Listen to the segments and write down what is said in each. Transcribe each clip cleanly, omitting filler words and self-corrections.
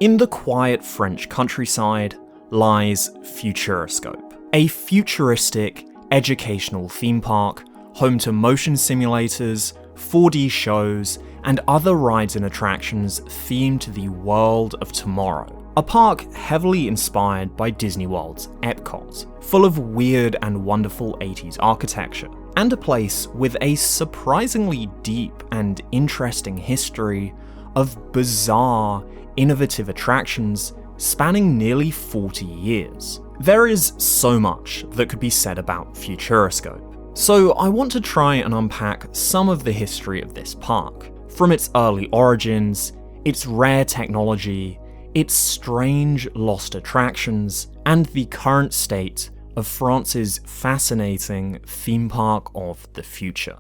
In the quiet French countryside lies Futuroscope, a futuristic educational theme park home to motion simulators, 4D shows, and other rides and attractions themed to the world of tomorrow. A park heavily inspired by Disney World's EPCOT, full of weird and wonderful 80s architecture, and a place with a surprisingly deep and interesting history of bizarre, innovative attractions spanning nearly 40 years. There is so much that could be said about Futuroscope, so I want to try and unpack some of the history of this park, from its early origins, its rare technology, its strange lost attractions, and the current state of France's fascinating theme park of the future.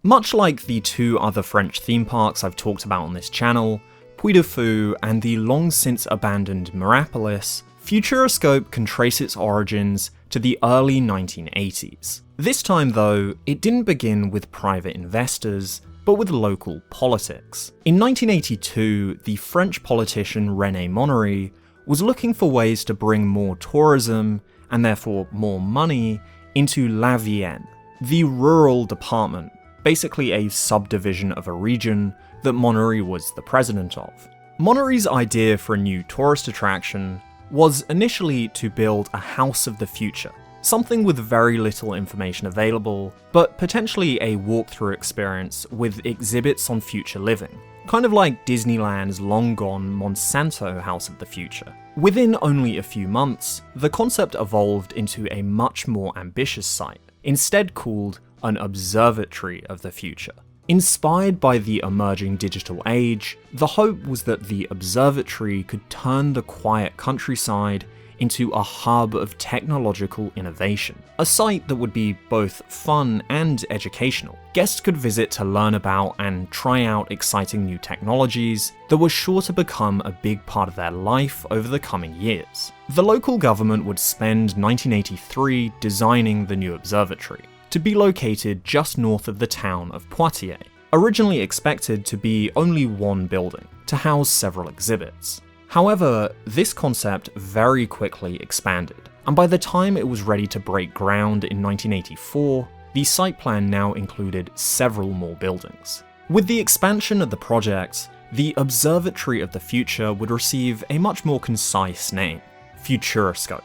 Much like the two other French theme parks I've talked about on this channel, Puy du Fou and the long since abandoned Mirapolis, Futuroscope can trace its origins to the early 1980s. This time though, it didn't begin with private investors, but with local politics. In 1982, the French politician René Monnery was looking for ways to bring more tourism, and therefore more money, into La Vienne, the rural department, basically a subdivision of a region that Monnery was the president of. Monnery's idea for a new tourist attraction was initially to build a house of the future, something with very little information available, but potentially a walkthrough experience with exhibits on future living, kind of like Disneyland's long-gone Monsanto House of the Future. Within only a few months, the concept evolved into a much more ambitious site, instead called an Observatory of the Future. Inspired by the emerging digital age, the hope was that the observatory could turn the quiet countryside into a hub of technological innovation, a site that would be both fun and educational. Guests could visit to learn about and try out exciting new technologies that were sure to become a big part of their life over the coming years. The local government would spend 1983 designing the new observatory, to be located just north of the town of Poitiers, originally expected to be only one building, to house several exhibits. However, this concept very quickly expanded, and by the time it was ready to break ground in 1984, the site plan now included several more buildings. With the expansion of the project, the Observatory of the Future would receive a much more concise name, Futuroscope.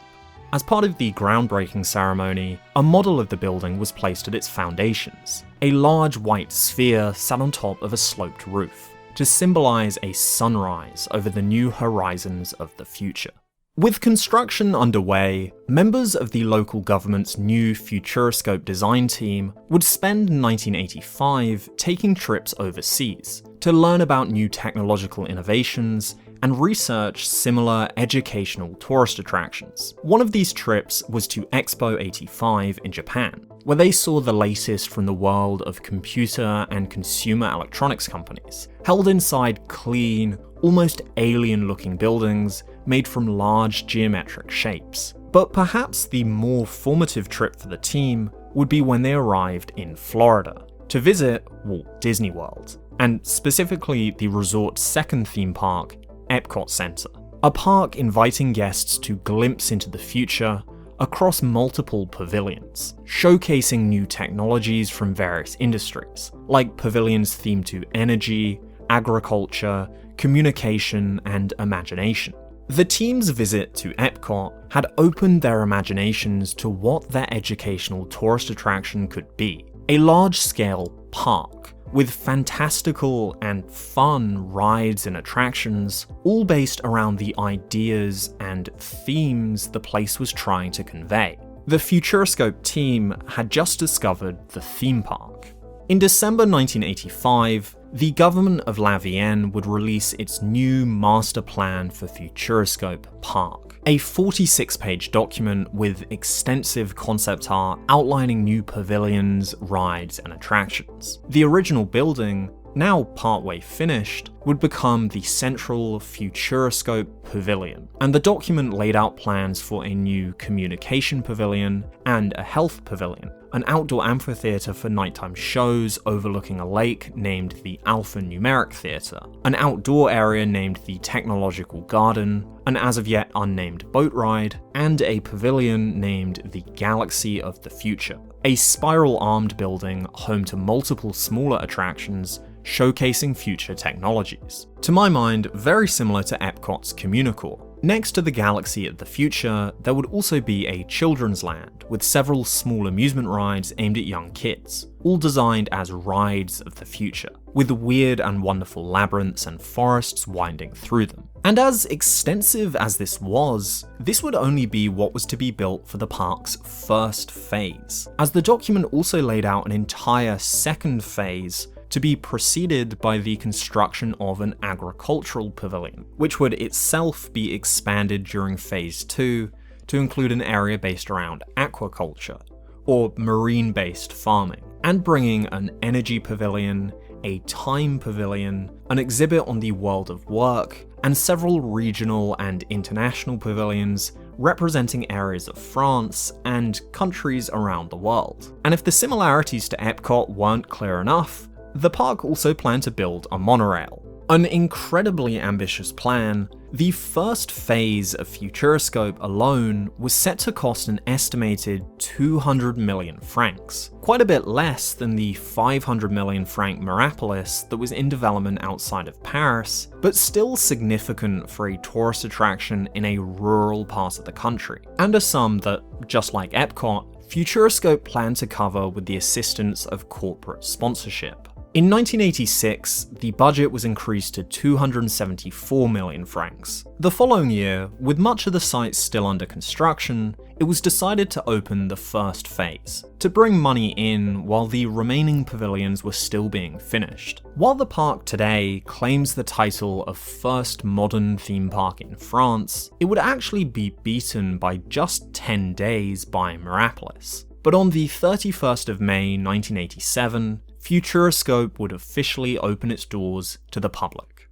As part of the groundbreaking ceremony, a model of the building was placed at its foundations, a large white sphere sat on top of a sloped roof, to symbolize a sunrise over the new horizons of the future. With construction underway, members of the local government's new Futuroscope design team would spend 1985 taking trips overseas to learn about new technological innovations and research similar educational tourist attractions. One of these trips was to Expo 85 in Japan, where they saw the latest from the world of computer and consumer electronics companies, held inside clean, almost alien-looking buildings made from large geometric shapes. But perhaps the more formative trip for the team would be when they arrived in Florida to visit Walt Disney World, and specifically the resort's second theme park, EPCOT Center, a park inviting guests to glimpse into the future across multiple pavilions, showcasing new technologies from various industries, like pavilions themed to energy, agriculture, communication, and imagination. The team's visit to EPCOT had opened their imaginations to what their educational tourist attraction could be, a large-scale park with fantastical and fun rides and attractions, all based around the ideas and themes the place was trying to convey. The Futuroscope team had just discovered the theme park. In December 1985, the government of La Vienne would release its new master plan for Futuroscope Park, a 46-page document with extensive concept art outlining new pavilions, rides, and attractions. The original building, now partway finished, would become the central Futuroscope Pavilion, and the document laid out plans for a new communication pavilion and a health pavilion, an outdoor amphitheatre for nighttime shows overlooking a lake named the Alphanumeric Theatre, an outdoor area named the Technological Garden, an as of yet unnamed boat ride, and a pavilion named the Galaxy of the Future, a spiral-armed building home to multiple smaller attractions showcasing future technologies. To my mind, very similar to EPCOT's Communicore. Next to the Galaxy of the Future, there would also be a children's land with several small amusement rides aimed at young kids, all designed as rides of the future, with weird and wonderful labyrinths and forests winding through them. And as extensive as this would only be what was to be built for the park's first phase, as the document also laid out an entire second phase to be preceded by the construction of an agricultural pavilion, which would itself be expanded during Phase 2 to include an area based around aquaculture, or marine-based farming, and bringing an energy pavilion, a time pavilion, an exhibit on the world of work, and several regional and international pavilions representing areas of France and countries around the world. And if the similarities to EPCOT weren't clear enough, the park also planned to build a monorail. An incredibly ambitious plan, the first phase of Futuroscope alone was set to cost an estimated 200 million francs, quite a bit less than the 500 million franc Mirapolis that was in development outside of Paris, but still significant for a tourist attraction in a rural part of the country, and a sum that, just like EPCOT, Futuroscope planned to cover with the assistance of corporate sponsorship. In 1986, the budget was increased to 274 million francs. The following year, with much of the site still under construction, it was decided to open the first phase, to bring money in while the remaining pavilions were still being finished. While the park today claims the title of first modern theme park in France, it would actually be beaten by just 10 days by Mirapolis. But on the 31st of May 1987, Futuroscope would officially open its doors to the public.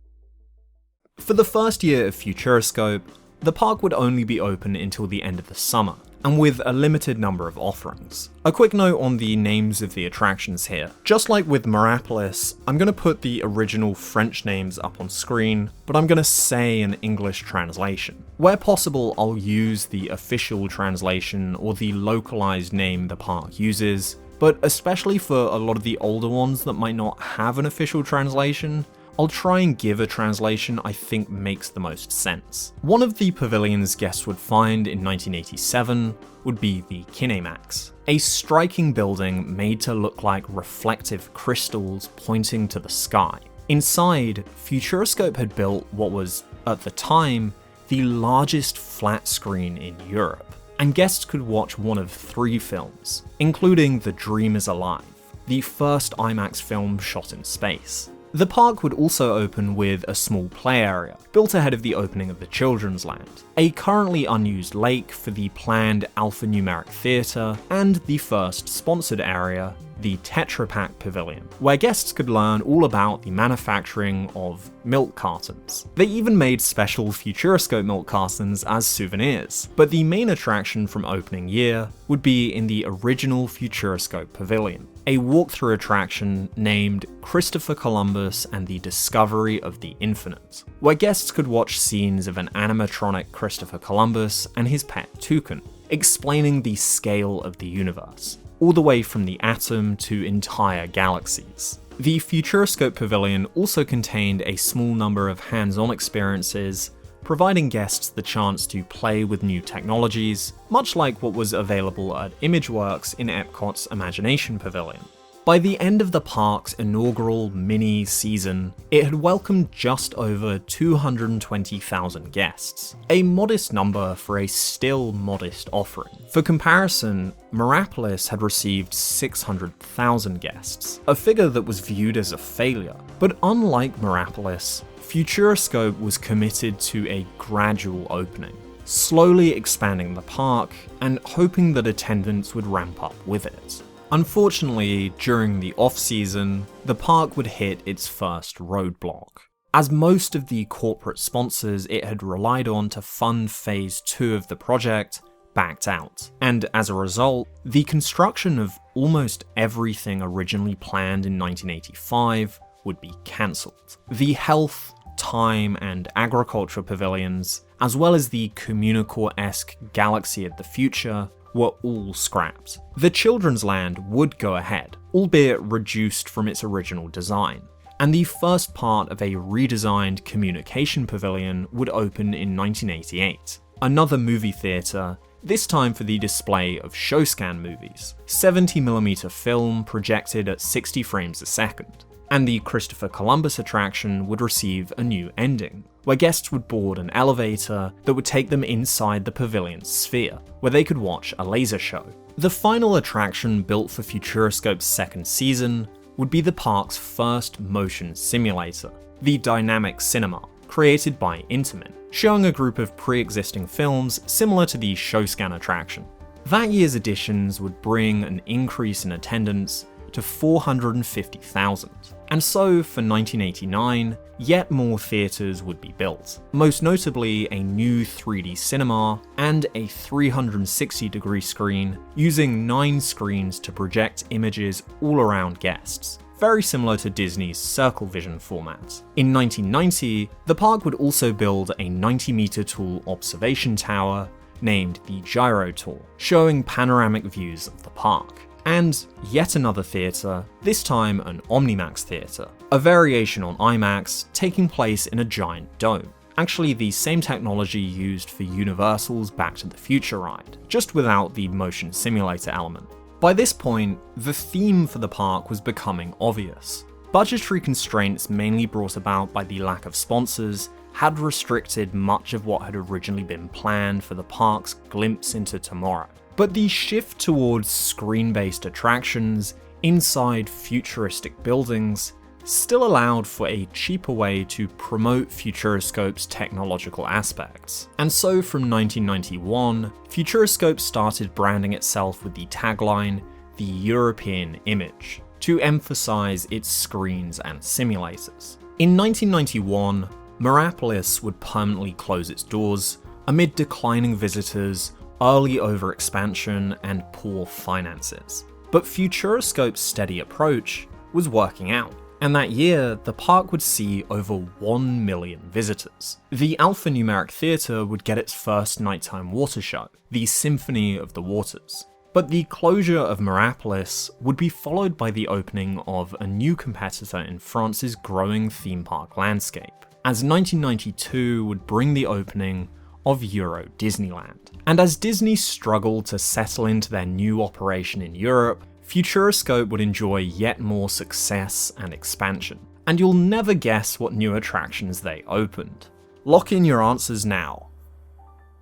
For the first year of Futuroscope, the park would only be open until the end of the summer, and with a limited number of offerings. A quick note on the names of the attractions here. Just like with Mirapolis, I'm going to put the original French names up on screen, but I'm going to say an English translation. Where possible, I'll use the official translation or the localized name the park uses, but especially for a lot of the older ones that might not have an official translation, I'll try and give a translation I think makes the most sense. One of the pavilions guests would find in 1987 would be the Kinemax, a striking building made to look like reflective crystals pointing to the sky. Inside, Futuroscope had built what was, at the time, the largest flat screen in Europe, and guests could watch one of 3 films, including The Dream is Alive, the first IMAX film shot in space. The park would also open with a small play area, built ahead of the opening of the Children's Land, a currently unused lake for the planned Alphanumeric Theatre, and the first sponsored area, the Tetra Pak Pavilion, where guests could learn all about the manufacturing of milk cartons. They even made special Futuroscope milk cartons as souvenirs, but the main attraction from opening year would be in the original Futuroscope Pavilion, a walkthrough attraction named Christopher Columbus and the Discovery of the Infinite, where guests could watch scenes of an animatronic Christopher Columbus and his pet toucan, explaining the scale of the universe, all the way from the atom to entire galaxies. The Futuroscope Pavilion also contained a small number of hands-on experiences, providing guests the chance to play with new technologies, much like what was available at ImageWorks in Epcot's Imagination Pavilion. By the end of the park's inaugural mini-season, it had welcomed just over 220,000 guests, a modest number for a still modest offering. For comparison, Mirapolis had received 600,000 guests, a figure that was viewed as a failure. But unlike Mirapolis, Futuroscope was committed to a gradual opening, slowly expanding the park and hoping that attendance would ramp up with it. Unfortunately, during the off-season, the park would hit its first roadblock, as most of the corporate sponsors it had relied on to fund Phase 2 of the project backed out, and as a result, the construction of almost everything originally planned in 1985 would be cancelled. The health, time, and agriculture pavilions, as well as the Communicore-esque Galaxy of the Future, were all scrapped. The Children's Land would go ahead, albeit reduced from its original design, and the first part of a redesigned communication pavilion would open in 1988. Another movie theatre, this time for the display of showscan movies, 70mm film projected at 60 frames a second. And the Christopher Columbus attraction would receive a new ending, where guests would board an elevator that would take them inside the pavilion's sphere, where they could watch a laser show. The final attraction built for Futuroscope's second season would be the park's first motion simulator, the Dynamic Cinema, created by Intamin, showing a group of pre-existing films similar to the Showscan attraction. That year's additions would bring an increase in attendance to 450,000. And so, for 1989, yet more theatres would be built, most notably a new 3D cinema and a 360-degree screen using 9 screens to project images all around guests, very similar to Disney's Circle Vision format. In 1990, the park would also build a 90-metre tall observation tower named the Gyro Tour, showing panoramic views of the park. And yet another theatre, this time an Omnimax theatre, a variation on IMAX taking place in a giant dome. Actually the same technology used for Universal's Back to the Future ride, just without the motion simulator element. By this point, the theme for the park was becoming obvious. Budgetary constraints, mainly brought about by the lack of sponsors, had restricted much of what had originally been planned for the park's glimpse into tomorrow. But the shift towards screen-based attractions inside futuristic buildings still allowed for a cheaper way to promote Futuroscope's technological aspects. And so from 1991, Futuroscope started branding itself with the tagline, "The European Image," to emphasize its screens and simulators. In 1991, Mirapolis would permanently close its doors amid declining visitors, early overexpansion, and poor finances. But Futuroscope's steady approach was working out, and that year, the park would see over 1 million visitors. The alphanumeric theatre would get its first nighttime water show, the Symphony of the Waters. But the closure of Mirapolis would be followed by the opening of a new competitor in France's growing theme park landscape, as 1992 would bring the opening of Euro Disneyland. And as Disney struggled to settle into their new operation in Europe, Futuroscope would enjoy yet more success and expansion. And you'll never guess what new attractions they opened. Lock in your answers now.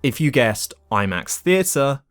If you guessed IMAX Theatre,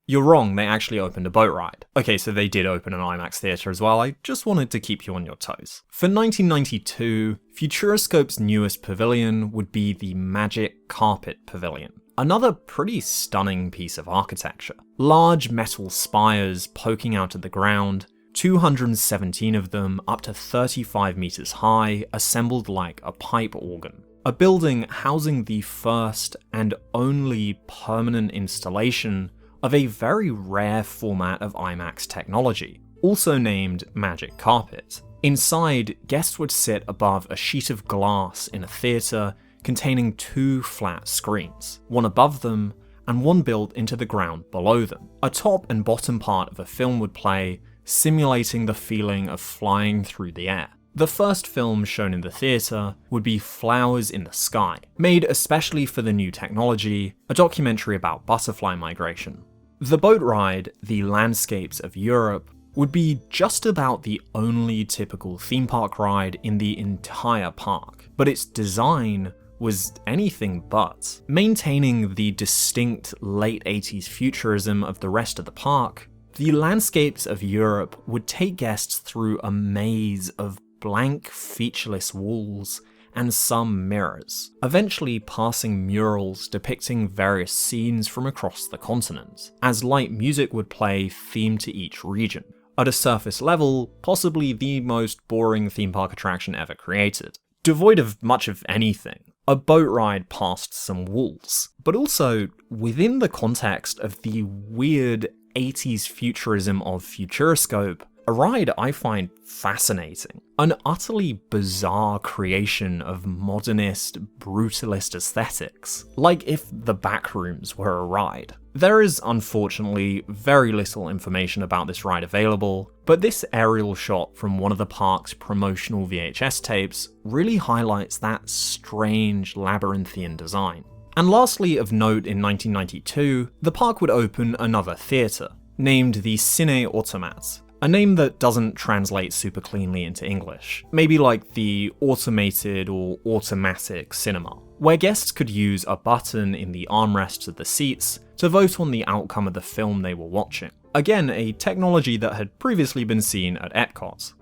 you're wrong, they actually opened a boat ride. Okay, so they did open an IMAX theatre as well, I just wanted to keep you on your toes. For 1992, Futuroscope's newest pavilion would be the Magic Carpet Pavilion. Another pretty stunning piece of architecture. Large metal spires poking out of the ground, 217 of them up to 35 meters high, assembled like a pipe organ. A building housing the first and only permanent installation of a very rare format of IMAX technology, also named Magic Carpet. Inside, guests would sit above a sheet of glass in a theatre containing 2 flat screens, one above them and one built into the ground below them. A top and bottom part of a film would play, simulating the feeling of flying through the air. The first film shown in the theatre would be Flowers in the Sky, made especially for the new technology, a documentary about butterfly migration. The boat ride, The Landscapes of Europe, would be just about the only typical theme park ride in the entire park, but its design was anything but. Maintaining the distinct late 80s futurism of the rest of the park, The Landscapes of Europe would take guests through a maze of blank, featureless walls and some mirrors, eventually passing murals depicting various scenes from across the continent, as light music would play themed to each region. At a surface level, possibly the most boring theme park attraction ever created. Devoid of much of anything. a boat ride past some walls, but also within the context of the weird 80s futurism of Futuroscope, a ride I find fascinating. An utterly bizarre creation of modernist, brutalist aesthetics, like if the backrooms were a ride. There is unfortunately very little information about this ride available, but this aerial shot from one of the park's promotional VHS tapes really highlights that strange labyrinthian design. And lastly of note, in 1992, the park would open another theatre, named the Cine Automat, a name that doesn't translate super cleanly into English, maybe like the automated or automatic cinema, where guests could use a button in the armrests of the seats to vote on the outcome of the film they were watching. Again, a technology that had previously been seen at EPCOT.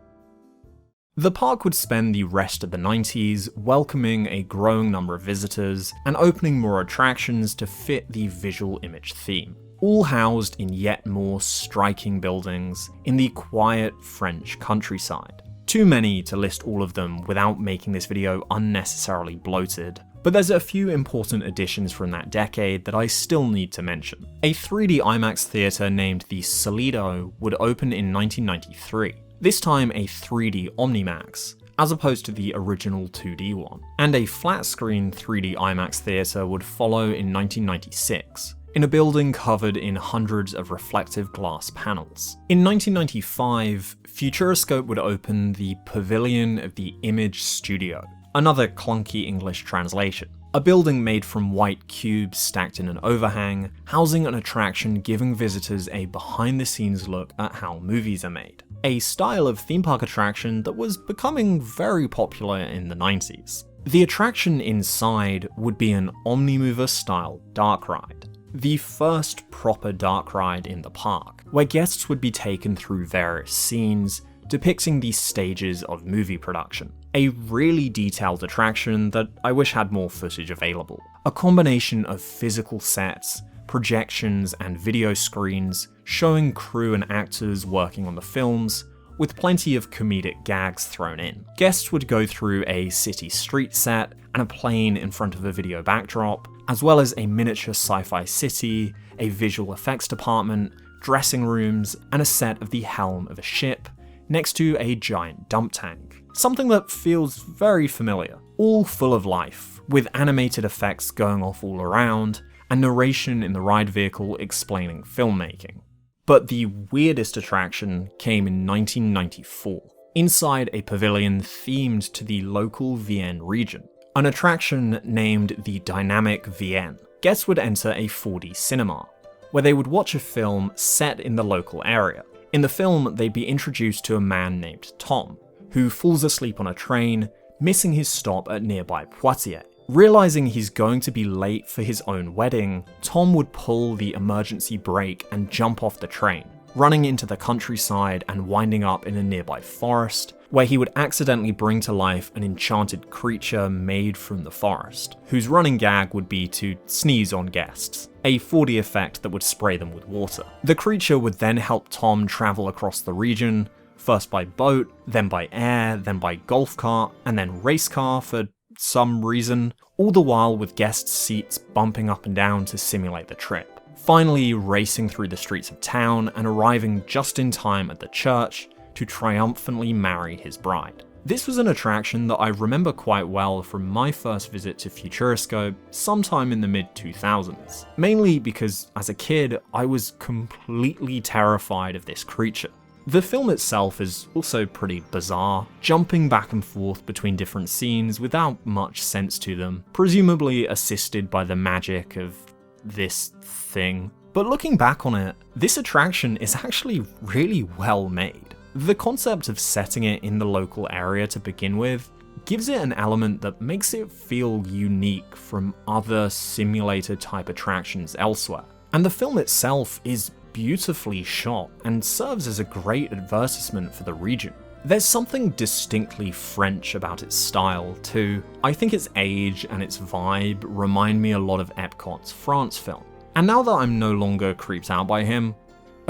The park would spend the rest of the 90s welcoming a growing number of visitors and opening more attractions to fit the visual image theme, all housed in yet more striking buildings in the quiet French countryside. Too many to list all of them without making this video unnecessarily bloated, but there's a few important additions from that decade that I still need to mention. A 3D IMAX theatre named the Solido would open in 1993, this time a 3D Omnimax, as opposed to the original 2D one, and a flat-screen 3D IMAX theatre would follow in 1996, in a building covered in hundreds of reflective glass panels. In 1995, Futuroscope would open the Pavilion of the Image Studio, another clunky English translation, a building made from white cubes stacked in an overhang, housing an attraction giving visitors a behind-the-scenes look at how movies are made, a style of theme park attraction that was becoming very popular in the 90s. The attraction inside would be an Omnimover-style dark ride, the first proper dark ride in the park, where guests would be taken through various scenes depicting the stages of movie production. A really detailed attraction that I wish had more footage available. A combination of physical sets, projections, and video screens showing crew and actors working on the films, with plenty of comedic gags thrown in. Guests would go through a city street set and a plane in front of a video backdrop, as well as a miniature sci-fi city, a visual effects department, dressing rooms, and a set of the helm of a ship, next to a giant dump tank. Something that feels very familiar, all full of life, with animated effects going off all around, and narration in the ride vehicle explaining filmmaking. But the weirdest attraction came in 1994, inside a pavilion themed to the local Vienne region, an attraction named the Dynamic Vienne. Guests would enter a 4D cinema, where they would watch a film set in the local area. In the film, they'd be introduced to a man named Tom, who falls asleep on a train, missing his stop at nearby Poitiers. Realizing he's going to be late for his own wedding, Tom would pull the emergency brake and jump off the train, running into the countryside and winding up in a nearby forest, where he would accidentally bring to life an enchanted creature made from the forest, whose running gag would be to sneeze on guests, a 4D effect that would spray them with water. The creature would then help Tom travel across the region, first by boat, then by air, then by golf cart, and then race car for some reason, all the while with guest seats bumping up and down to simulate the trip. Finally racing through the streets of town and arriving just in time at the church to triumphantly marry his bride. This was an attraction that I remember quite well from my first visit to Futuroscope sometime in the mid-2000s, mainly because as a kid I was completely terrified of this creature. The film itself is also pretty bizarre, jumping back and forth between different scenes without much sense to them, presumably assisted by the magic of this thing. But looking back on it, this attraction is actually really well made. The concept of setting it in the local area to begin with gives it an element that makes it feel unique from other simulator type attractions elsewhere. And the film itself is beautifully shot and serves as a great advertisement for the region. There's something distinctly French about its style too. I think its age and its vibe remind me a lot of EPCOT's France film. And now that I'm no longer creeped out by him,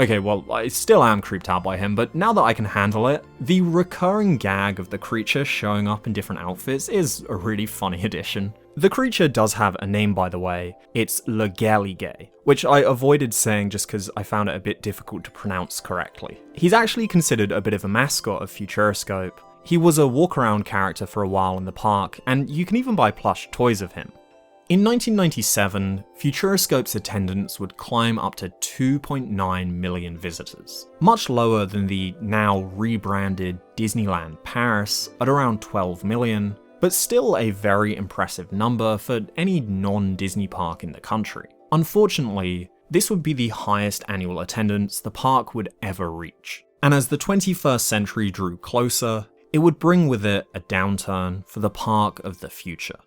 Okay, well, I still am creeped out by him, but now that I can handle it, the recurring gag of the creature showing up in different outfits is a really funny addition. The creature does have a name, by the way. It's Le Galige, which I avoided saying just because I found it a bit difficult to pronounce correctly. He's actually considered a bit of a mascot of Futuroscope. He was a walk-around character for a while in the park, and you can even buy plush toys of him. In 1997, Futuroscope's attendance would climb up to 2.9 million visitors, much lower than the now rebranded Disneyland Paris at around 12 million, but still a very impressive number for any non-Disney park in the country. Unfortunately, this would be the highest annual attendance the park would ever reach, and as the 21st century drew closer, it would bring with it a downturn for the park of the future.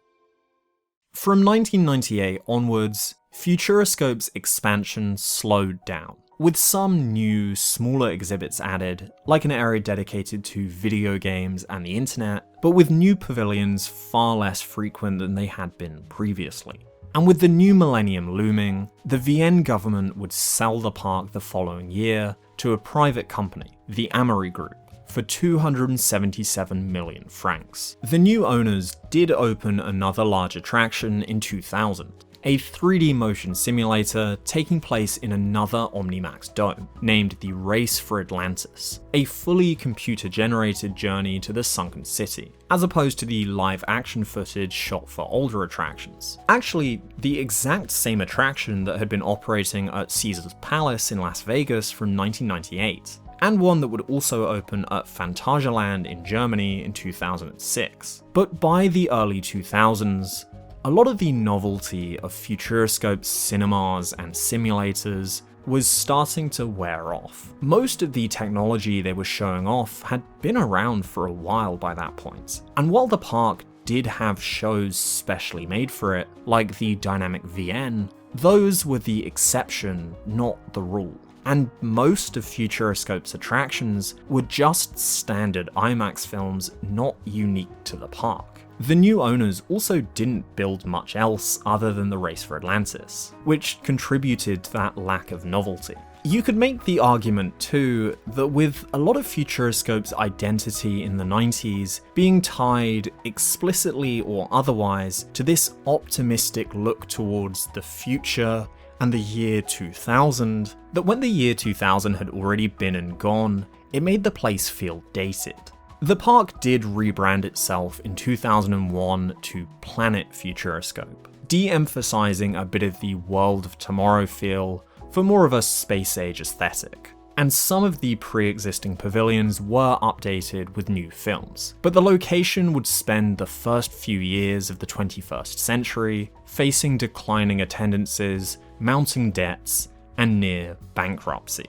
From 1998 onwards, Futuroscope's expansion slowed down, with some new, smaller exhibits added, like an area dedicated to video games and the internet, but with new pavilions far less frequent than they had been previously. And with the new millennium looming, the Vienne government would sell the park the following year to a private company, the Amory Group, for 277 million francs. The new owners did open another large attraction in 2000, a 3D motion simulator taking place in another Omnimax dome, named the Race for Atlantis, a fully computer-generated journey to the sunken city, as opposed to the live-action footage shot for older attractions. Actually, the exact same attraction that had been operating at Caesar's Palace in Las Vegas from 1998. And one that would also open at Phantasialand in Germany in 2006. But by the early 2000s, a lot of the novelty of Futuroscope's cinemas and simulators was starting to wear off. Most of the technology they were showing off had been around for a while by that point, and while the park did have shows specially made for it, like the Dynamic VN, those were the exception, not the rule. And most of Futuroscope's attractions were just standard IMAX films not unique to the park. The new owners also didn't build much else other than the Race for Atlantis, which contributed to that lack of novelty. You could make the argument too that with a lot of Futuroscope's identity in the 90s being tied explicitly or otherwise to this optimistic look towards the future and the year 2000, that when the year 2000 had already been and gone, it made the place feel dated. The park did rebrand itself in 2001 to Planet Futuroscope, de-emphasizing a bit of the World of Tomorrow feel for more of a space-age aesthetic. And some of the pre-existing pavilions were updated with new films, but the location would spend the first few years of the 21st century facing declining attendances, mounting debts, and near bankruptcy.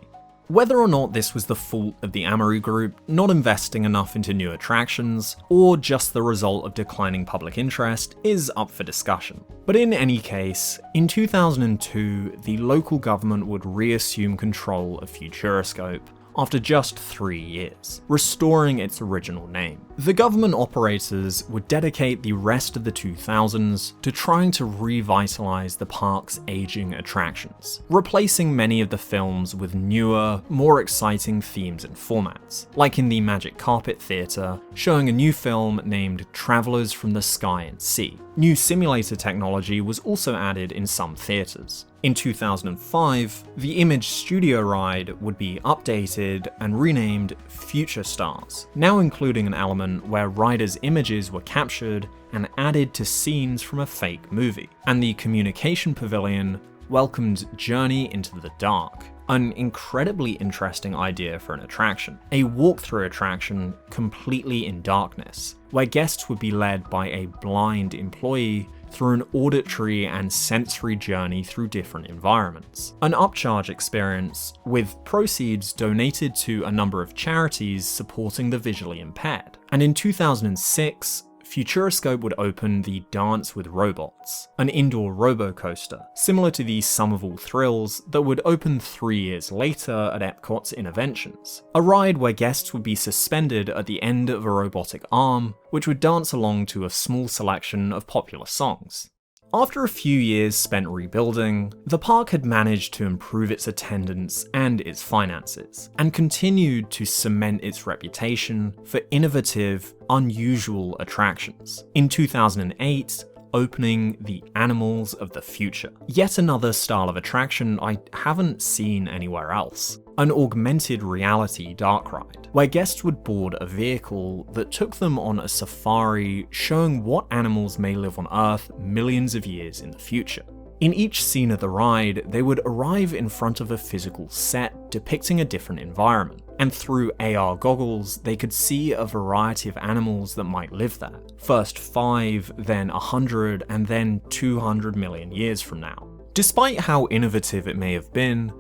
Whether or not this was the fault of the Amory Group not investing enough into new attractions, or just the result of declining public interest, is up for discussion. But in any case, in 2002, the local government would reassume control of Futuroscope after just 3 years, restoring its original name. The government operators would dedicate the rest of the 2000s to trying to revitalize the park's aging attractions, replacing many of the films with newer, more exciting themes and formats, like in the Magic Carpet Theatre, showing a new film named Travelers from the Sky and Sea. New simulator technology was also added in some theatres. In 2005, the Image Studio ride would be updated and renamed Future Stars, now including an element where riders' images were captured and added to scenes from a fake movie. And the Communication Pavilion welcomed Journey into the Dark, an incredibly interesting idea for an attraction. A walkthrough attraction completely in darkness, where guests would be led by a blind employee through an auditory and sensory journey through different environments. An upcharge experience, with proceeds donated to a number of charities supporting the visually impaired. And in 2006, Futuroscope would open the Dance with Robots, an indoor robo-coaster, similar to the Sum of All Thrills that would open 3 years later at EPCOT's Innovations, a ride where guests would be suspended at the end of a robotic arm, which would dance along to a small selection of popular songs. After a few years spent rebuilding, the park had managed to improve its attendance and its finances, and continued to cement its reputation for innovative, unusual attractions. In 2008, opening the Animals of the Future. Yet another style of attraction I haven't seen anywhere else. An augmented reality dark ride, where guests would board a vehicle that took them on a safari showing what animals may live on Earth millions of years in the future. In each scene of the ride, they would arrive in front of a physical set depicting a different environment, and through AR goggles, they could see a variety of animals that might live there. First 5, then 100, and then 200 million years from now. Despite how innovative it may have been,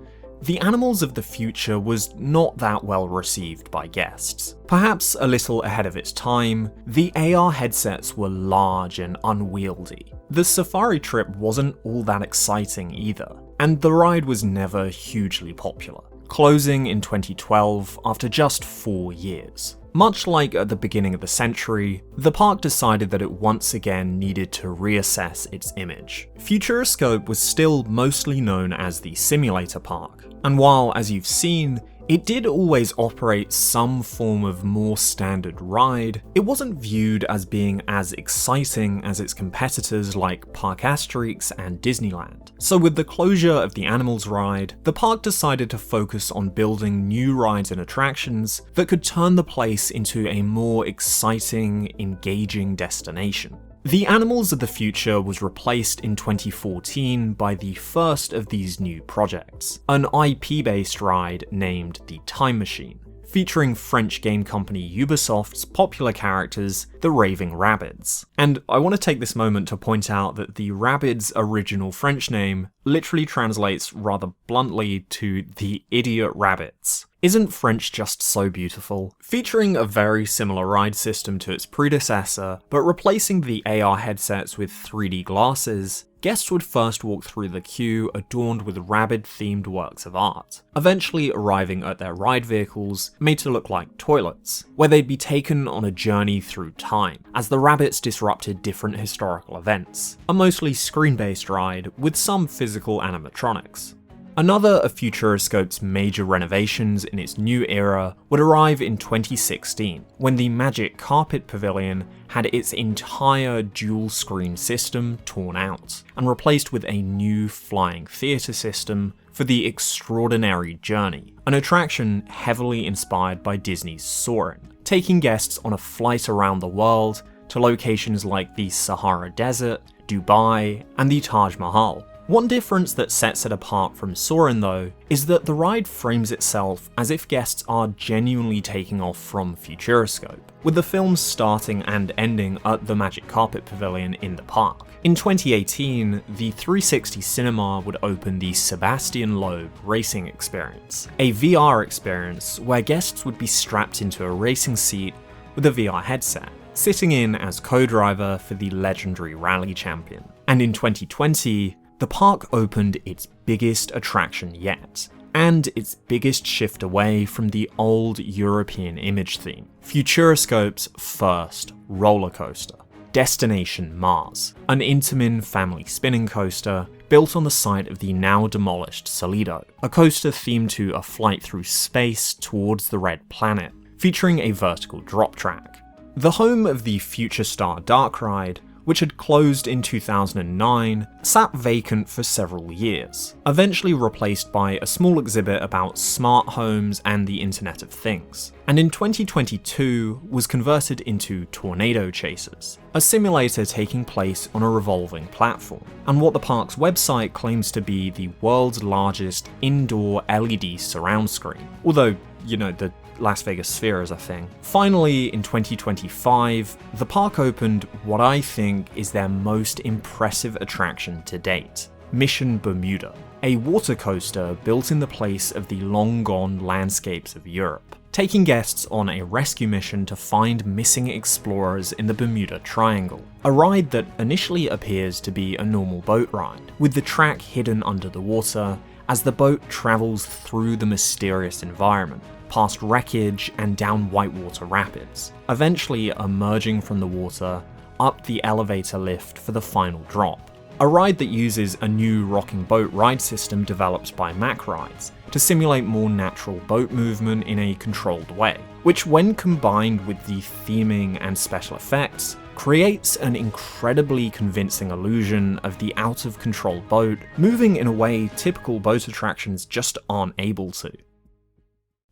the Animals of the Future was not that well received by guests. Perhaps a little ahead of its time, the AR headsets were large and unwieldy. The safari trip wasn't all that exciting either, and the ride was never hugely popular, closing in 2012 after just 4 years. Much like at the beginning of the century, the park decided that it once again needed to reassess its image. Futuroscope was still mostly known as the simulator park, and while, as you've seen, it did always operate some form of more standard ride, it wasn't viewed as being as exciting as its competitors like Parc Asterix and Disneyland. So with the closure of the Animals ride, the park decided to focus on building new rides and attractions that could turn the place into a more exciting, engaging destination. The Animals of the Future was replaced in 2014 by the first of these new projects, an IP-based ride named the Time Machine, featuring French game company Ubisoft's popular characters, the Raving Rabbids. And I want to take this moment to point out that the Rabbids' original French name literally translates rather bluntly to the Idiot Rabbits. Isn't French just so beautiful? Featuring a very similar ride system to its predecessor, but replacing the AR headsets with 3D glasses, guests would first walk through the queue adorned with rabbit-themed works of art, eventually arriving at their ride vehicles made to look like toilets, where they'd be taken on a journey through time, as the rabbits disrupted different historical events. A mostly screen-based ride with some physical animatronics. Another of Futuroscope's major renovations in its new era would arrive in 2016, when the Magic Carpet Pavilion had its entire dual-screen system torn out, and replaced with a new flying theatre system for the Extraordinary Journey, an attraction heavily inspired by Disney's Soarin', taking guests on a flight around the world to locations like the Sahara Desert, Dubai, and the Taj Mahal. One difference that sets it apart from Soarin' though, is that the ride frames itself as if guests are genuinely taking off from Futuroscope, with the films starting and ending at the Magic Carpet Pavilion in the park. In 2018, the 360 Cinema would open the Sebastian Loeb Racing Experience, a VR experience where guests would be strapped into a racing seat with a VR headset, sitting in as co-driver for the legendary rally champion. And in 2020, the park opened its biggest attraction yet, and its biggest shift away from the old European image theme, Futuroscope's first roller coaster, Destination Mars, an Intamin family spinning coaster built on the site of the now demolished Solido, a coaster themed to a flight through space towards the Red Planet, featuring a vertical drop track. The home of the Future Star Dark Ride, which had closed in 2009, sat vacant for several years, eventually replaced by a small exhibit about smart homes and the Internet of Things, and in 2022 was converted into Tornado Chasers, a simulator taking place on a revolving platform, and what the park's website claims to be the world's largest indoor LED surround screen, although, you know, the Las Vegas Sphere is a thing. Finally, in 2025, the park opened what I think is their most impressive attraction to date, Mission Bermuda, a water coaster built in the place of the long-gone landscapes of Europe, taking guests on a rescue mission to find missing explorers in the Bermuda Triangle. A ride that initially appears to be a normal boat ride, with the track hidden under the water as the boat travels through the mysterious environment, past wreckage and down whitewater rapids, eventually emerging from the water up the elevator lift for the final drop. a ride that uses a new rocking boat ride system developed by Mack Rides to simulate more natural boat movement in a controlled way, which when combined with the theming and special effects, creates an incredibly convincing illusion of the out-of-control boat moving in a way typical boat attractions just aren't able to.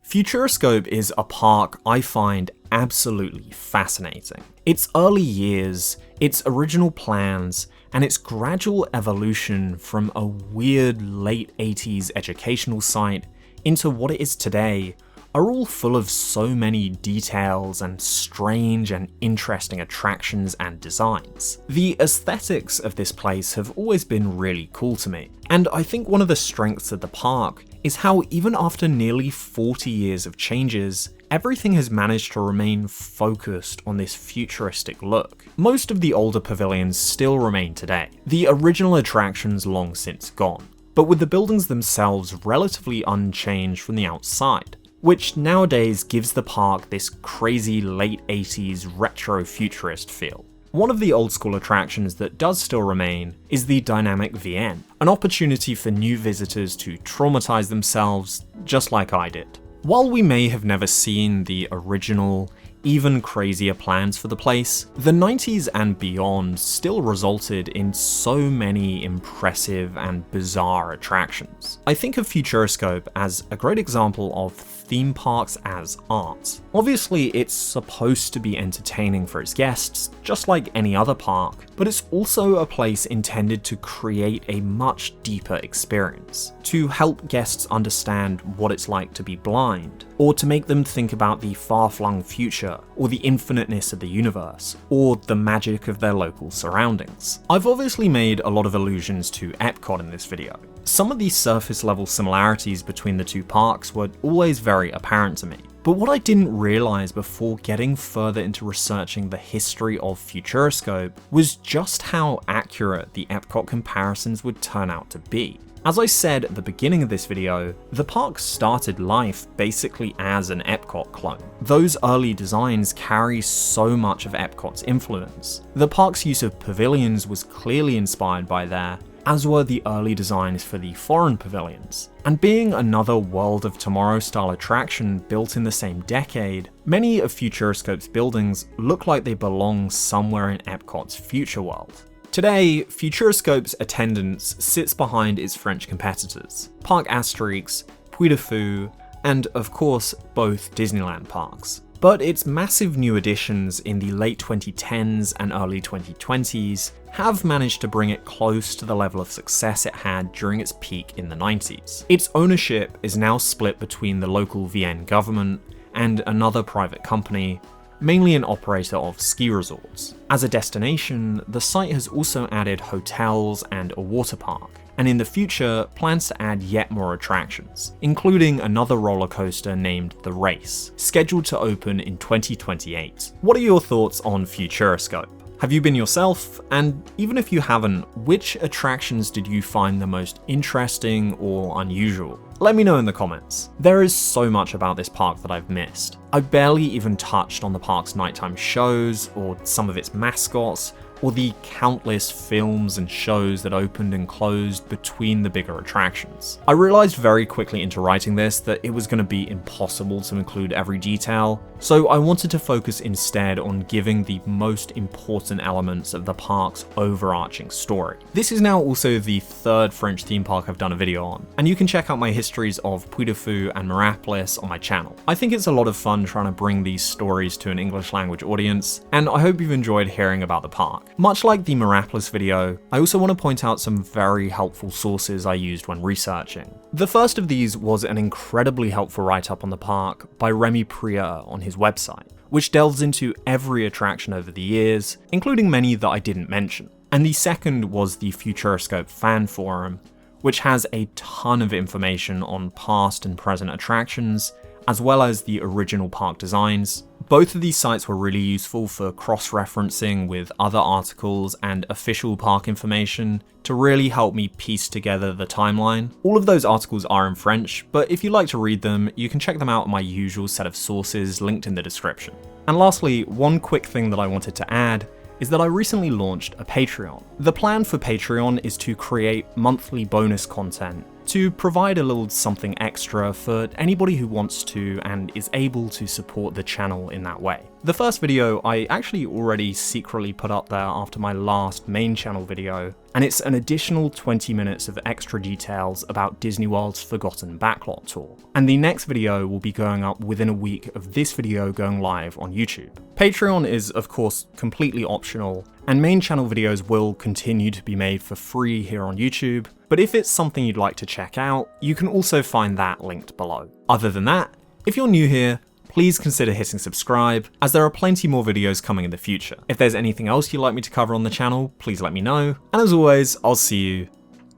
Futuroscope is a park I find absolutely fascinating. Its early years, its original plans, and its gradual evolution from a weird late 80s educational site into what it is today are all full of so many details and strange and interesting attractions and designs. The aesthetics of this place have always been really cool to me, and I think one of the strengths of the park is how even after nearly 40 years of changes, everything has managed to remain focused on this futuristic look. Most of the older pavilions still remain today, the original attractions long since gone, but with the buildings themselves relatively unchanged from the outside, which nowadays gives the park this crazy late 80s retro-futurist feel. One of the old school attractions that does still remain is the dynamic VN, an opportunity for new visitors to traumatize themselves just like I did. While we may have never seen the original, even crazier plans for the place, the 90s and beyond still resulted in so many impressive and bizarre attractions. I think of Futuroscope as a great example of theme parks as art. Obviously, it's supposed to be entertaining for its guests, just like any other park, but it's also a place intended to create a much deeper experience, to help guests understand what it's like to be blind, or to make them think about the far-flung future, or the infiniteness of the universe, or the magic of their local surroundings. I've obviously made a lot of allusions to EPCOT in this video. Some of these surface level similarities between the two parks were always very apparent to me, but what I didn't realise before getting further into researching the history of Futuroscope was just how accurate the EPCOT comparisons would turn out to be. As I said at the beginning of this video, the park started life basically as an EPCOT clone. Those early designs carry so much of EPCOT's influence. The park's use of pavilions was clearly inspired by there, as were the early designs for the foreign pavilions. And being another World of Tomorrow style attraction built in the same decade, many of Futuroscope's buildings look like they belong somewhere in EPCOT's future world. Today, Futuroscope's attendance sits behind its French competitors, Parc Asterix, Puy du Fou, and of course both Disneyland parks. But its massive new additions in the late 2010s and early 2020s have managed to bring it close to the level of success it had during its peak in the 90s. Its ownership is now split between the local Vienne government and another private company, mainly an operator of ski resorts. As a destination, the site has also added hotels and a water park, and in the future plans to add yet more attractions, including another roller coaster named The Race, scheduled to open in 2028. What are your thoughts on Futuroscope? Have you been yourself? And even if you haven't, which attractions did you find the most interesting or unusual? Let me know in the comments. There is so much about this park that I've missed. I barely even touched on the park's nighttime shows, or some of its mascots, or the countless films and shows that opened and closed between the bigger attractions. I realized very quickly into writing this that it was going to be impossible to include every detail, so I wanted to focus instead on giving the most important elements of the park's overarching story. This is now also the third French theme park I've done a video on, and you can check out my histories of Puy du Fou and Mirapolis on my channel. I think it's a lot of fun trying to bring these stories to an English language audience, and I hope you've enjoyed hearing about the park. Much like the Mirapolis video, I also want to point out some very helpful sources I used when researching. The first of these was an incredibly helpful write-up on the park by Remy Prieur on his website, which delves into every attraction over the years, including many that I didn't mention. And the second was the Futuroscope fan forum, which has a ton of information on past and present attractions, as well as the original park designs. Both of these sites were really useful for cross-referencing with other articles and official park information to really help me piece together the timeline. All of those articles are in French, but if you'd like to read them, you can check them out on my usual set of sources linked in the description. And lastly, one quick thing that I wanted to add is that I recently launched a Patreon. The plan for Patreon is to create monthly bonus content to provide a little something extra for anybody who wants to and is able to support the channel in that way. The first video I actually already secretly put up there after my last main channel video, and it's an additional 20 minutes of extra details about Disney World's Forgotten Backlot tour. And the next video will be going up within a week of this video going live on YouTube. Patreon is of course completely optional, and main channel videos will continue to be made for free here on YouTube, but if it's something you'd like to check out, you can also find that linked below. Other than that, if you're new here, please consider hitting subscribe, as there are plenty more videos coming in the future. If there's anything else you'd like me to cover on the channel, please let me know, and as always, I'll see you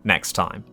next time.